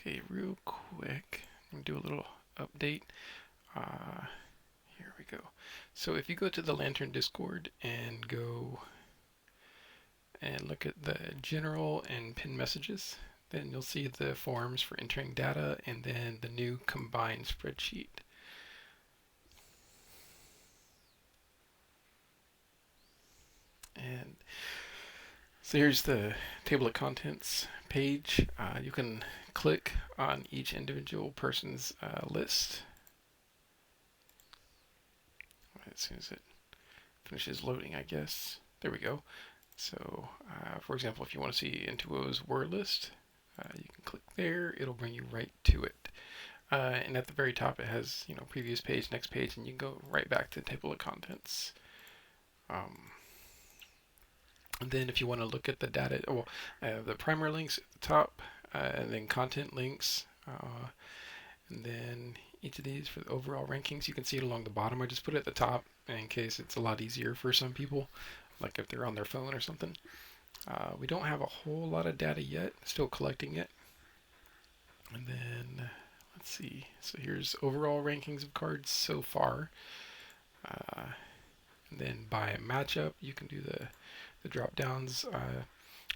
Okay, real quick, I'm gonna do a little update. Uh, Here we go. So if you go to the Lantern Discord and go and look at the general and pin messages, then you'll see the forms for entering data and then the new combined spreadsheet. And so here's the table of contents page. You can click on each individual person's list as soon as it finishes loading, I guess. There we go. So, for example, if you want to see Intuo's word list, you can click there. It'll bring you right to it. And at the very top, it has previous page, next page, and you can go right back to the table of contents. And then if you want to look at the data, well, the primary links at the top, and then content links, and then each of these for the overall rankings, you can see it along the bottom. I just put it at the top in case it's a lot easier for some people, like if they're on their phone or something. We don't have a whole lot of data yet, still collecting it. And then let's see. So here's overall rankings of cards so far. And then by matchup, you can do the drop downs.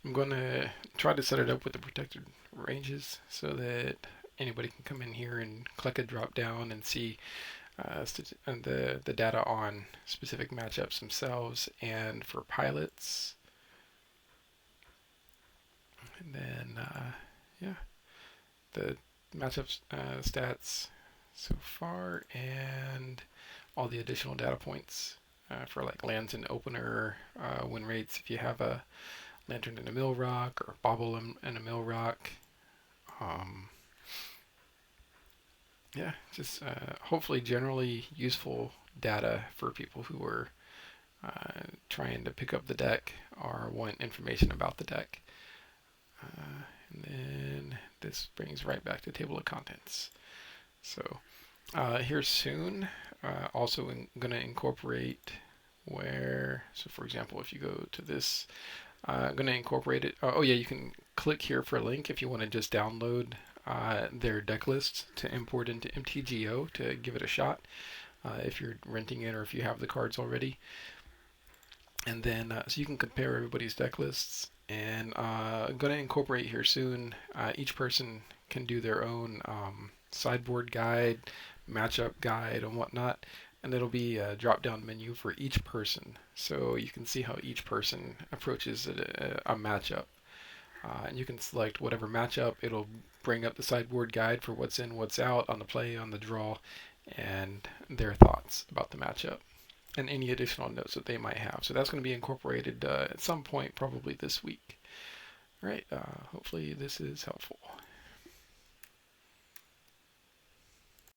I'm going to try to set it up with the protected ranges so that anybody can come in here and click a drop down and see the data on specific matchups themselves and for pilots. And then, yeah, the matchups stats so far and all the additional data points for like lands and opener, win rates if you have a lantern in a mill rock or bobble in a mill rock. Yeah, just hopefully generally useful data for people who are trying to pick up the deck or want information about the deck. And then this brings right back to table of contents. So here soon, also going to incorporate so for example, if you go to this, I'm going to incorporate it. Oh yeah, you can click here for a link if you want to just download their deck list to import into MTGO to give it a shot if you're renting it or if you have the cards already. And then so you can compare everybody's deck lists. And I'm going to incorporate here soon. Each person can do their own sideboard guide, matchup guide, and whatnot. And it'll be a drop-down menu for each person, so you can see how each person approaches a matchup. And you can select whatever matchup. It'll bring up the sideboard guide for what's in, what's out, on the play, on the draw, and their thoughts about the matchup and any additional notes that they might have. So that's going to be incorporated at some point, probably this week. All right, hopefully this is helpful.